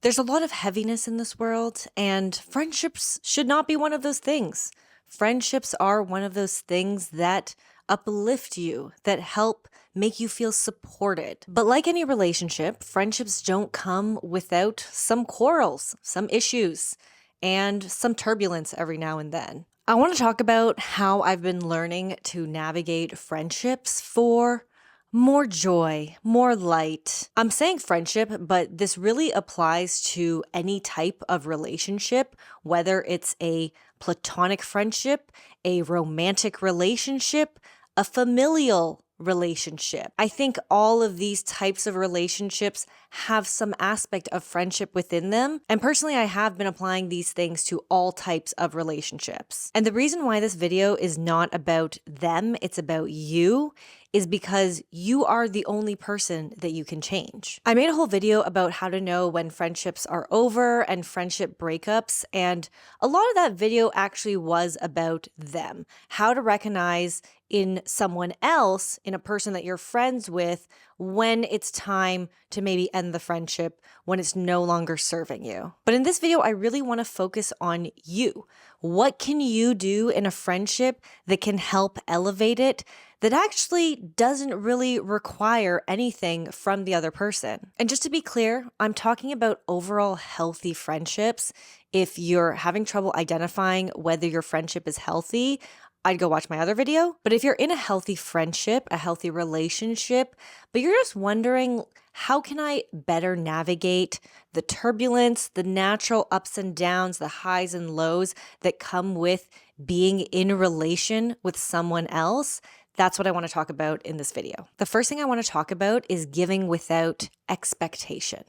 There's a lot of heaviness in this world, and friendships should not be one of those things. Friendships are one of those things that uplift you, that help make you feel supported. But like any relationship, friendships don't come without some quarrels, some issues, and some turbulence every now and then. I want to talk about how I've been learning to navigate friendships for more joy, more light. I'm saying friendship, but this really applies to any type of relationship, whether it's a platonic friendship, a romantic relationship, a familial relationship. I think all of these types of relationships have some aspect of friendship within them. And personally, I have been applying these things to all types of relationships. And the reason why this video is not about them, it's about you, is because you are the only person that you can change. I made a whole video about how to know when friendships are over and friendship breakups, and a lot of that video actually was about them. How to recognize in someone else, in a person that you're friends with, when it's time to maybe end the friendship, when it's no longer serving you. But in this video, I really want to focus on you. What can you do in a friendship that can help elevate it, that actually doesn't really require anything from the other person? And just to be clear, I'm talking about overall healthy friendships. If you're having trouble identifying whether your friendship is healthy, I'd go watch my other video. But if you're in a healthy friendship, a healthy relationship, but you're just wondering, how can I better navigate the turbulence, the natural ups and downs, the highs and lows that come with being in a relation with someone else? That's what I want to talk about in this video. The first thing I want to talk about is giving without expectation.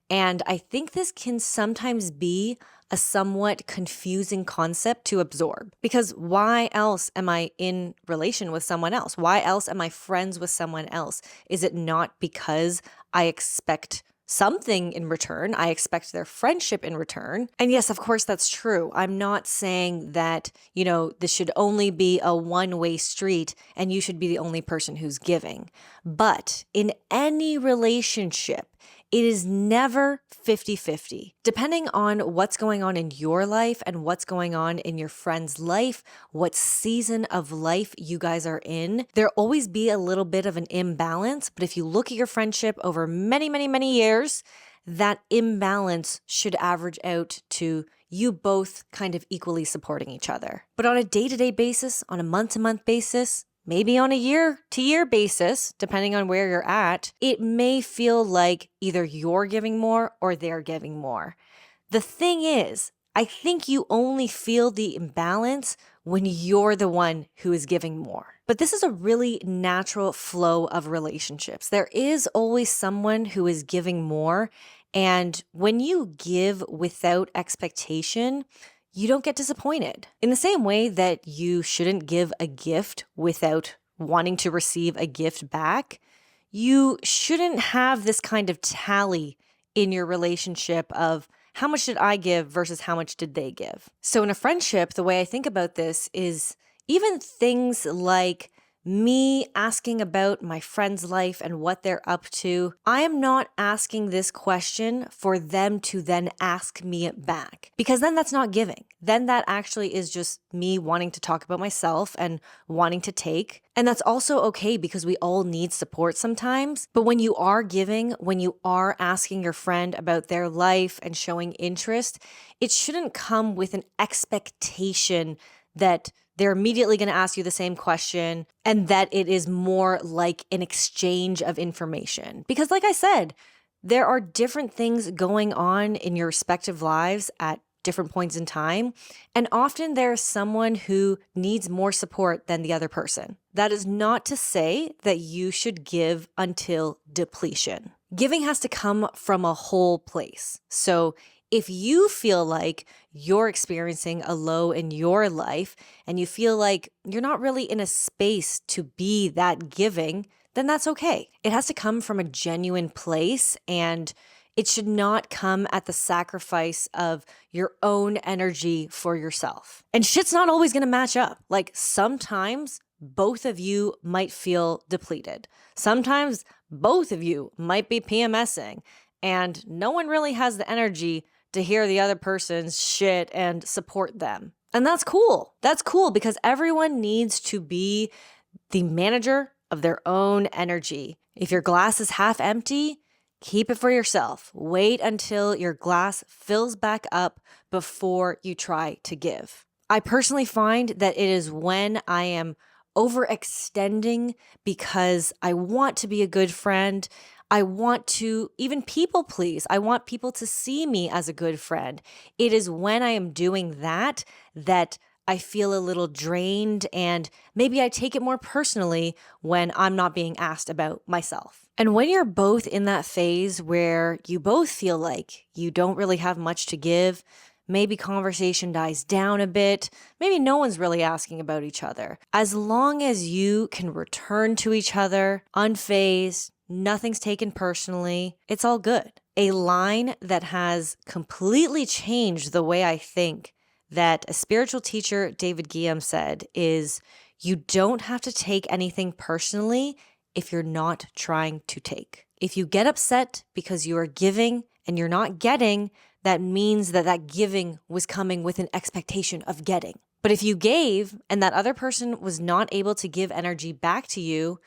And I think this can sometimes be a somewhat confusing concept to absorb, because why else am I in relation with someone else? Why else am I friends with someone else? Is it not because I expect something in return? I expect their friendship in return. And yes, of course, that's true. I'm not saying that, this should only be a one-way street and you should be the only person who's giving. But in any relationship, it is never 50-50. Depending on what's going on in your life and what's going on in your friend's life, what season of life you guys are in, there'll always be a little bit of an imbalance. But if you look at your friendship over many, many, many years, that imbalance should average out to you both kind of equally supporting each other. But on a day-to-day basis, on a month-to-month basis, maybe on a year-to-year basis, depending on where you're at, it may feel like either you're giving more or they're giving more. The thing is, I think you only feel the imbalance when you're the one who is giving more. But this is a really natural flow of relationships. There is always someone who is giving more, and when you give without expectation, you don't get disappointed. In the same way that you shouldn't give a gift without wanting to receive a gift back, you shouldn't have this kind of tally in your relationship of how much did I give versus how much did they give. So in a friendship, the way I think about this is even things like me asking about my friend's life and what they're up to. I am not asking this question for them to then ask me it back, because then that's not giving. Then that actually is just me wanting to talk about myself and wanting to take. And that's also okay, because we all need support sometimes. But when you are giving, when you are asking your friend about their life and showing interest, it shouldn't come with an expectation that they're immediately going to ask you the same question and that it is more like an exchange of information. Because like I said, there are different things going on in your respective lives at different points in time. And often there's someone who needs more support than the other person. That is not to say that you should give until depletion. Giving has to come from a whole place. So if you feel like you're experiencing a low in your life and you feel like you're not really in a space to be that giving, then that's okay. It has to come from a genuine place, and it should not come at the sacrifice of your own energy for yourself. And shit's not always going to match up. Like sometimes both of you might feel depleted. Sometimes both of you might be PMSing. and no one really has the energy to hear the other person's shit and support them. And that's cool. That's cool because everyone needs to be the manager of their own energy. If your glass is half empty, keep it for yourself. Wait until your glass fills back up before you try to give. I personally find that it is when I am overextending because I want to be a good friend. I want to even people please. I want people to see me as a good friend. It is when I am doing that I feel a little drained, and maybe I take it more personally when I'm not being asked about myself. And when you're both in that phase where you both feel like you don't really have much to give, maybe conversation dies down a bit, maybe no one's really asking about each other. As long as you can return to each other unfazed, nothing's taken personally, it's all good. A line that has completely changed the way I think, that a spiritual teacher, David Guillaume, said is, you don't have to take anything personally if you're not trying to take. If you get upset because you are giving and you're not getting, that means that giving was coming with an expectation of getting. But if you gave and that other person was not able to give energy back to you,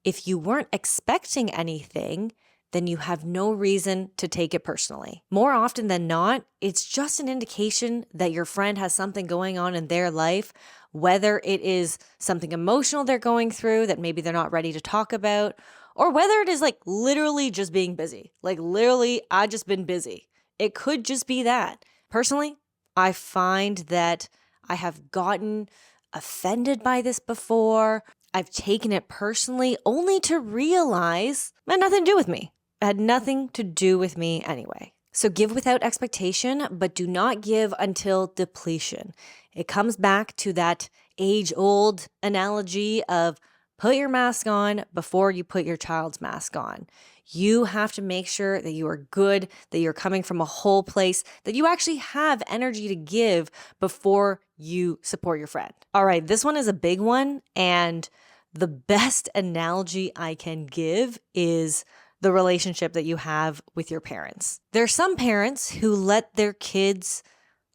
if you weren't expecting anything, then you have no reason to take it personally. More often than not, it's just an indication that your friend has something going on in their life, whether it is something emotional they're going through that maybe they're not ready to talk about, or whether it is like literally just being busy. Like literally, I just been busy. It could just be that. Personally, I find that I have gotten offended by this before. I've taken it personally only to realize it had nothing to do with me. It had nothing to do with me anyway. So give without expectation, but do not give until depletion. It comes back to that age-old analogy of put your mask on before you put your child's mask on. You have to make sure that you are good, that you're coming from a whole place, that you actually have energy to give before you support your friend. All right, this one is a big one, and the best analogy I can give is the relationship that you have with your parents. There are some parents who let their kids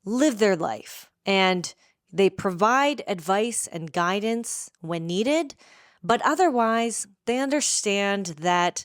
live their life, and they provide advice and guidance when needed, but otherwise they understand that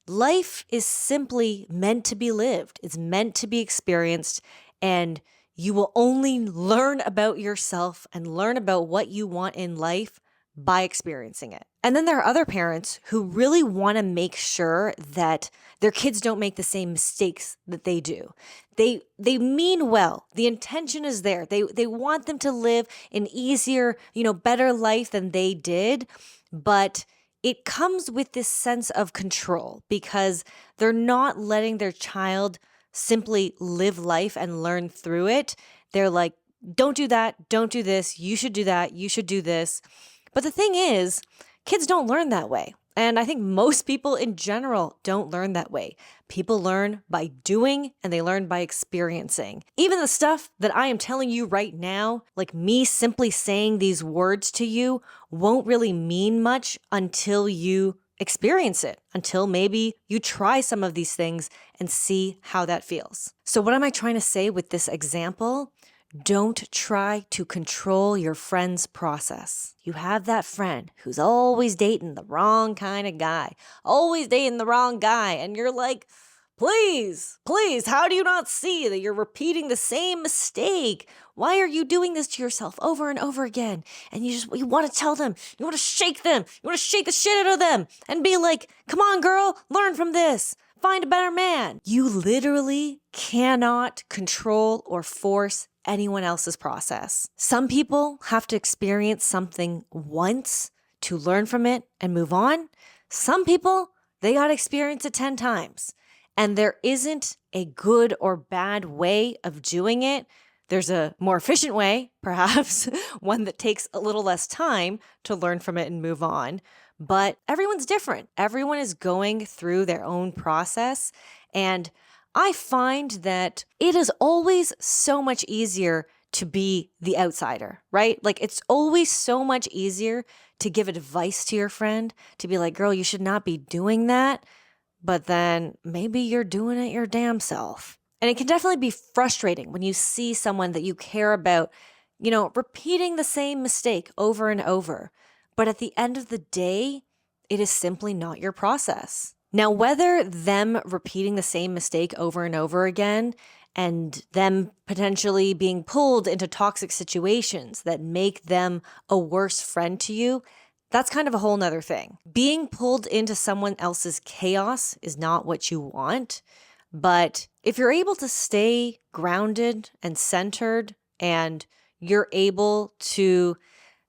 life is simply meant to be lived. It's meant to be experienced, and you will only learn about yourself and learn about what you want in life by experiencing it. And then there are other parents who really want to make sure that their kids don't make the same mistakes that they do. They mean well. The intention is there. They want them to live an easier, better life than they did, but it comes with this sense of control because they're not letting their child simply live life and learn through it. They're like, don't do that, don't do this, you should do that, you should do this. But the thing is, kids don't learn that way. And I think most people in general don't learn that way. People learn by doing and they learn by experiencing. Even the stuff that I am telling you right now, like me simply saying these words to you, won't really mean much until you experience it, until maybe you try some of these things and see how that feels. So what am I trying to say with this example? Don't try to control your friend's process. You have that friend who's always dating the wrong kind of guy, and you're like, please, how do you not see that you're repeating the same mistake? Why are you doing this to yourself over and over again? And you want to tell them, you want to shake them, you want to shake the shit out of them and be like, come on, girl, learn from this. Find a better man. You literally cannot control or force anyone else's process. Some people have to experience something once to learn from it and move on. Some people, they got to experience it 10 times. And there isn't a good or bad way of doing it. There's a more efficient way, perhaps, one that takes a little less time to learn from it and move on. But everyone's different. Everyone is going through their own process. And I find that it is always so much easier to be the outsider, right? Like it's always so much easier to give advice to your friend, to be like, girl, you should not be doing that. but then maybe you're doing it your damn self. And it can definitely be frustrating when you see someone that you care about, repeating the same mistake over and over. But at the end of the day, it is simply not your process. Now, whether them repeating the same mistake over and over again and them potentially being pulled into toxic situations that make them a worse friend to you, that's kind of a whole nother thing. Being pulled into someone else's chaos is not what you want. But if you're able to stay grounded and centered and you're able to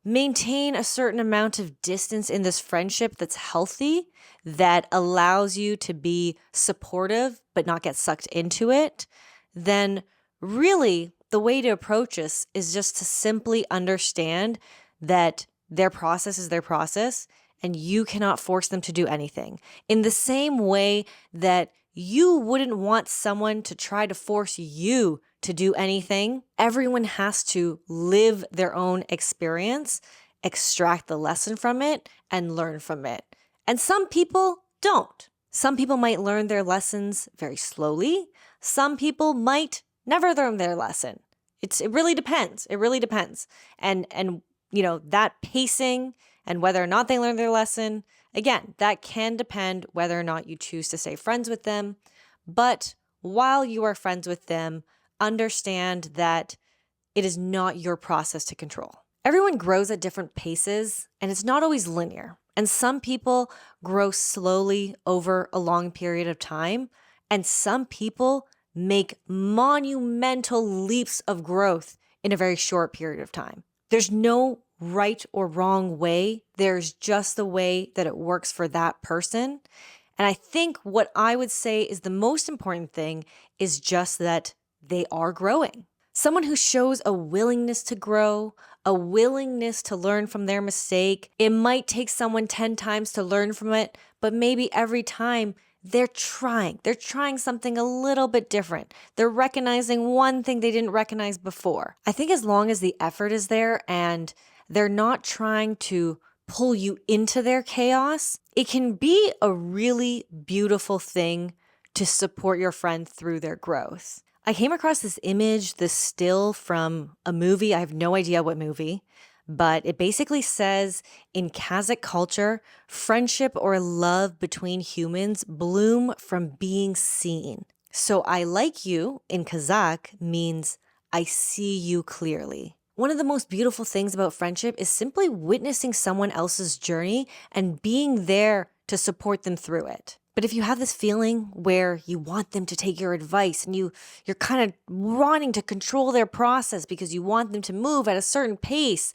maintain a certain amount of distance in this friendship that's healthy, that allows you to be supportive but not get sucked into it, then really the way to approach this is just to simply understand that their process is their process and you cannot force them to do anything. In the same way that you wouldn't want someone to try to force you to do anything, everyone has to live their own experience, extract the lesson from it, and learn from it. And some people don't. Some people might learn their lessons very slowly. Some people might never learn their lesson. It really depends. It really depends. And that pacing and whether or not they learn their lesson, again, that can depend whether or not you choose to stay friends with them. But while you are friends with them, understand that it is not your process to control. Everyone grows at different paces, and it's not always linear. And some people grow slowly over a long period of time, and some people make monumental leaps of growth in a very short period of time. There's no right or wrong way. There's just the way that it works for that person. And I think what I would say is the most important thing is just that they are growing. Someone who shows a willingness to grow, a willingness to learn from their mistake. It might take someone 10 times to learn from it, but maybe every time they're trying something a little bit different. They're recognizing one thing they didn't recognize before. I think as long as the effort is there and they're not trying to pull you into their chaos, it can be a really beautiful thing to support your friend through their growth. I came across this image, this still from a movie. I have no idea what movie, but it basically says in Kazakh culture, friendship or love between humans bloom from being seen. So I like you in Kazakh means I see you clearly. One of the most beautiful things about friendship is simply witnessing someone else's journey and being there to support them through it. But if you have this feeling where you want them to take your advice and you're kind of wanting to control their process because you want them to move at a certain pace,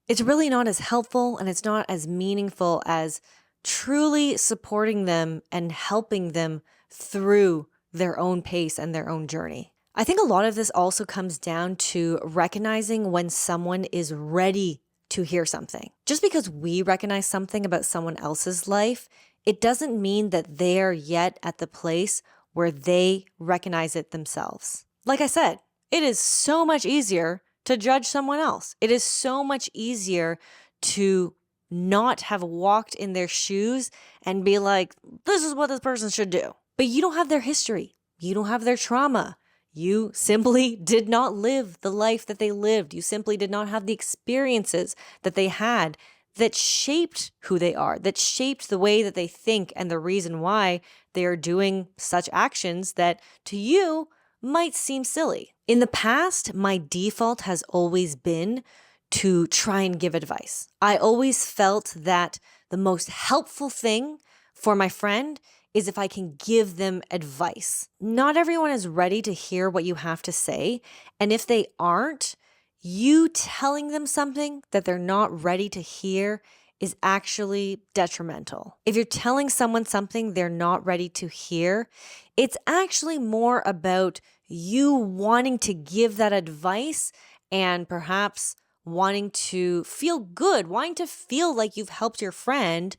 it's really not as helpful and it's not as meaningful as truly supporting them and helping them through their own pace and their own journey. I think a lot of this also comes down to recognizing when someone is ready to hear something. Just because we recognize something about someone else's life, it doesn't mean that they're yet at the place where they recognize it themselves. Like I said, it is so much easier to judge someone else. It is so much easier to not have walked in their shoes and be like, this is what this person should do. But you don't have their history. You don't have their trauma. You simply did not live the life that they lived. You simply did not have the experiences that they had that shaped who they are, that shaped the way that they think and the reason why they are doing such actions that to you might seem silly. In the past, my default has always been to try and give advice. I always felt that the most helpful thing for my friend is if I can give them advice. Not everyone is ready to hear what you have to say. And if they aren't, you telling them something that they're not ready to hear is actually detrimental. If you're telling someone something they're not ready to hear, it's actually more about you wanting to give that advice and perhaps wanting to feel good, wanting to feel like you've helped your friend,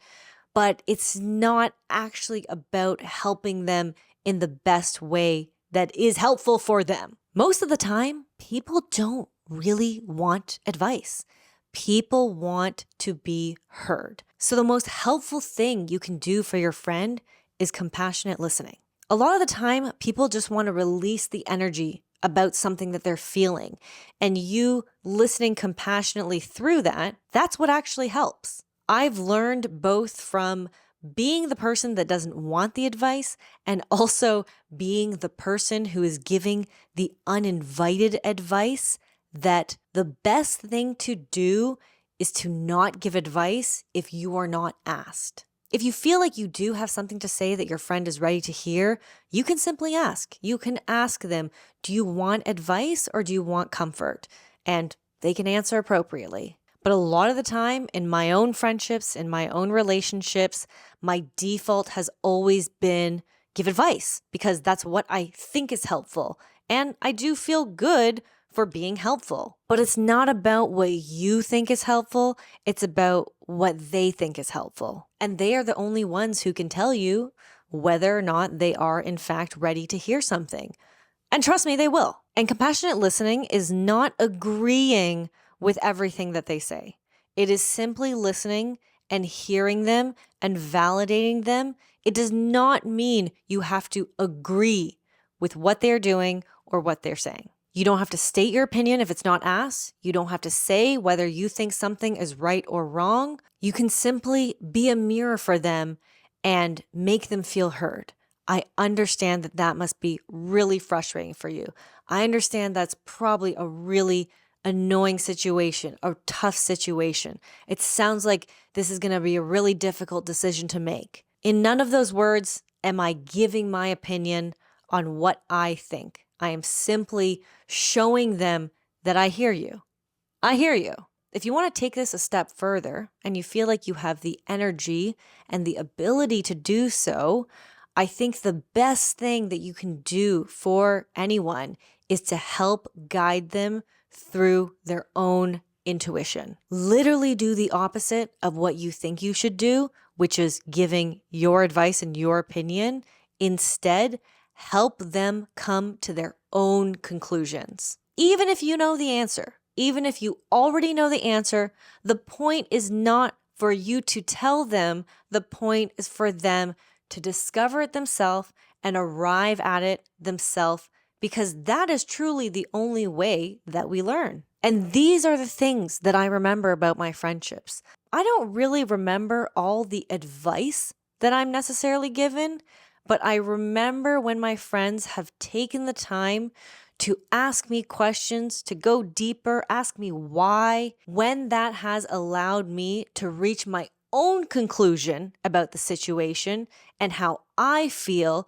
but it's not actually about helping them in the best way that is helpful for them. Most of the time, people don't really want advice. People want to be heard. So the most helpful thing you can do for your friend is compassionate listening. A lot of the time, people just want to release the energy about something that they're feeling. And you listening compassionately through that, that's what actually helps. I've learned both from being the person that doesn't want the advice and also being the person who is giving the uninvited advice, that the best thing to do is to not give advice if you are not asked. If you feel like you do have something to say that your friend is ready to hear, you can simply ask. You can ask them, do you want advice or do you want comfort? And they can answer appropriately. But a lot of the time in my own friendships, in my own relationships, my default has always been give advice because that's what I think is helpful. And I do feel good for being helpful. But it's not about what you think is helpful. It's about what they think is helpful. And they are the only ones who can tell you whether or not they are in fact ready to hear something. And trust me, they will. And compassionate listening is not agreeing with everything that they say. It is simply listening and hearing them and validating them. It does not mean you have to agree with what they're doing or what they're saying. You don't have to state your opinion if it's not asked. You don't have to say whether you think something is right or wrong. You can simply be a mirror for them and make them feel heard. I understand that that must be really frustrating for you. I understand that's probably a really annoying situation, a tough situation. It sounds like this is going to be a really difficult decision to make. In none of those words am I giving my opinion on what I think. I am simply showing them that I hear you. I hear you. If you want to take this a step further and you feel like you have the energy and the ability to do so, I think the best thing that you can do for anyone is to help guide them through their own intuition. Literally do the opposite of what you think you should do, which is giving your advice and your opinion. Instead, help them come to their own conclusions. Even if you know the answer, even if you already know the answer, the point is not for you to tell them. The point is for them to discover it themselves and arrive at it themselves, because that is truly the only way that we learn. And these are the things that I remember about my friendships. I don't really remember all the advice that I'm necessarily given, but I remember when my friends have taken the time to ask me questions, to go deeper, ask me why, when that has allowed me to reach my own conclusion about the situation and how I feel,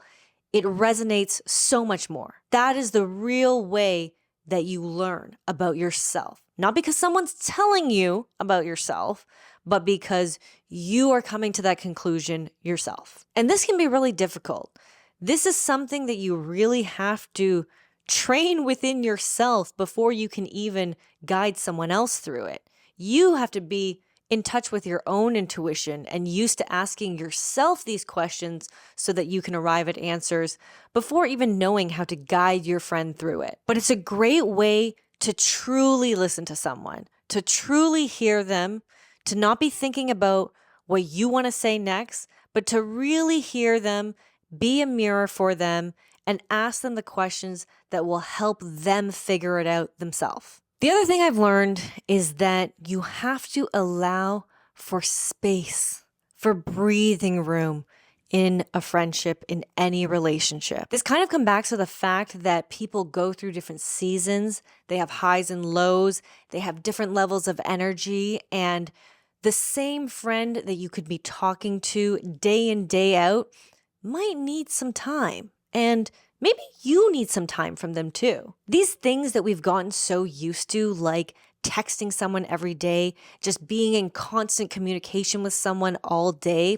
it resonates so much more. That is the real way that you learn about yourself. Not because someone's telling you about yourself, but because you are coming to that conclusion yourself. And this can be really difficult. This is something that you really have to train within yourself before you can even guide someone else through it. You have to be in touch with your own intuition and used to asking yourself these questions so that you can arrive at answers before even knowing how to guide your friend through it. But it's a great way to truly listen to someone, to truly hear them, to not be thinking about what you want to say next, but to really hear them, be a mirror for them, and ask them the questions that will help them figure it out themselves. The other thing I've learned is that you have to allow for space, for breathing room in a friendship, in any relationship. This kind of comes back to the fact that people go through different seasons. They have highs and lows. They have different levels of energy. And the same friend that you could be talking to day in, day out might need some time. And maybe you need some time from them too. These things that we've gotten so used to, like texting someone every day, just being in constant communication with someone all day,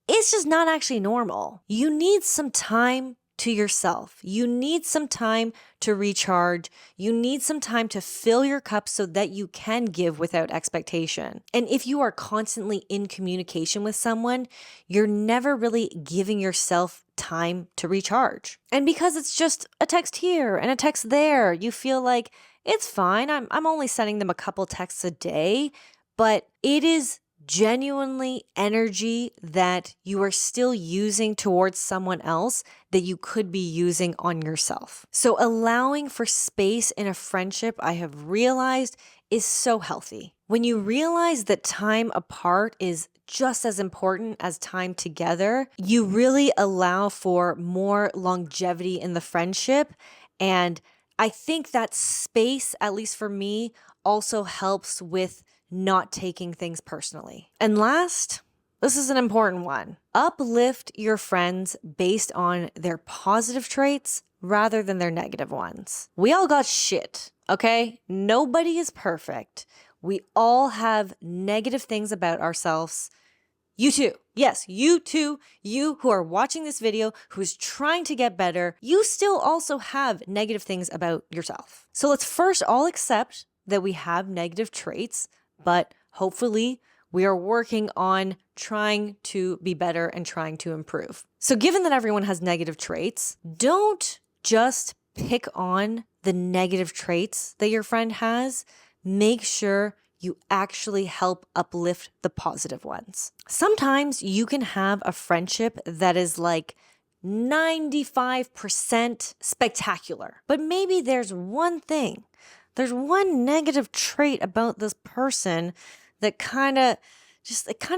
it's just not actually normal. You need some time to yourself. You need some time to recharge. You need some time to fill your cup so that you can give without expectation. And if you are constantly in communication with someone, you're never really giving yourself time to recharge. And because it's just a text here and a text there, you feel like it's fine. I'm only sending them a couple texts a day, but it is genuinely energy that you are still using towards someone else that you could be using on yourself. So allowing for space in a friendship, I have realized, is so healthy. When you realize that time apart is just as important as time together, you really allow for more longevity in the friendship. And I think that space, at least for me, also helps with not taking things personally. And last, this is an important one. Uplift your friends based on their positive traits rather than their negative ones. We all got shit, okay? Nobody is perfect. We all have negative things about ourselves. You too. Yes, you too. You who are watching this video, who is trying to get better, you still also have negative things about yourself. So let's first all accept that we have negative traits, but hopefully we are working on trying to be better and trying to improve. So given that everyone has negative traits, don't just pick on the negative traits that your friend has. Make sure you actually help uplift the positive ones. Sometimes you can have a friendship that is like 95% spectacular, but maybe there's one negative trait about this person that kind of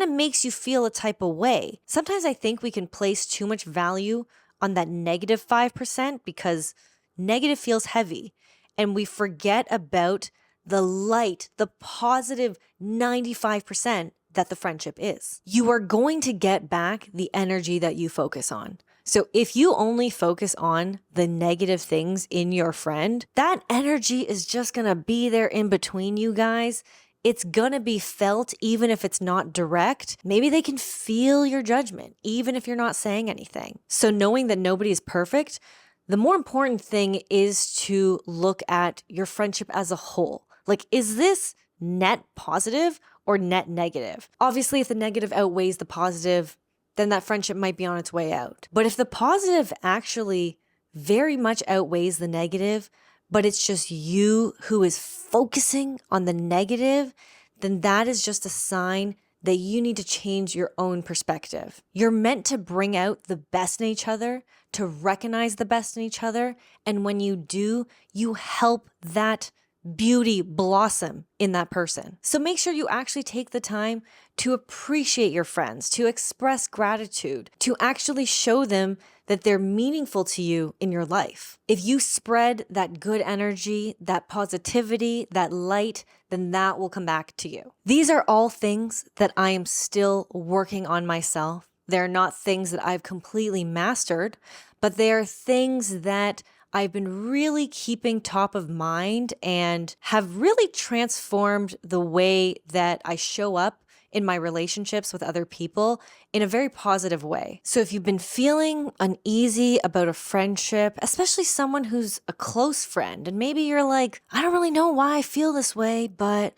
makes you feel a type of way. Sometimes I think we can place too much value on that negative 5% because negative feels heavy, and we forget about the light, the positive 95% that the friendship is. You are going to get back the energy that you focus on. So if you only focus on the negative things in your friend, that energy is just gonna be there in between you guys. It's gonna be felt even if it's not direct. Maybe they can feel your judgment, even if you're not saying anything. So knowing that nobody is perfect, the more important thing is to look at your friendship as a whole. Like, is this net positive or net negative? Obviously, if the negative outweighs the positive, then that friendship might be on its way out. But if the positive actually very much outweighs the negative, but it's just you who is focusing on the negative, then that is just a sign that you need to change your own perspective. You're meant to bring out the best in each other, to recognize the best in each other. And when you do, you help that beauty blossom in that person. So make sure you actually take the time to appreciate your friends, to express gratitude, to actually show them that they're meaningful to you in your life. If you spread that good energy, that positivity, that light, then that will come back to you. These are all things that I am still working on myself. They're not things that I've completely mastered, but they are things that I've been really keeping top of mind and have really transformed the way that I show up in my relationships with other people in a very positive way. So if you've been feeling uneasy about a friendship, especially someone who's a close friend, and maybe you're like, I don't really know why I feel this way, but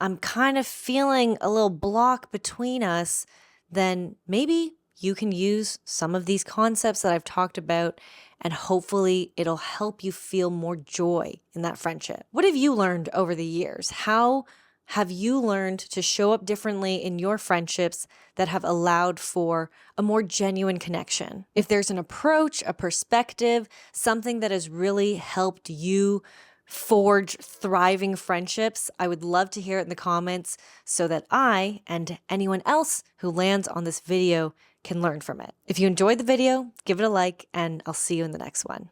I'm kind of feeling a little block between us, then maybe you can use some of these concepts that I've talked about, and hopefully it'll help you feel more joy in that friendship. What have you learned over the years? How have you learned to show up differently in your friendships that have allowed for a more genuine connection? If there's an approach, a perspective, something that has really helped you forge thriving friendships, I would love to hear it in the comments so that I and anyone else who lands on this video can learn from it. If you enjoyed the video, give it a like, and I'll see you in the next one.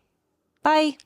Bye.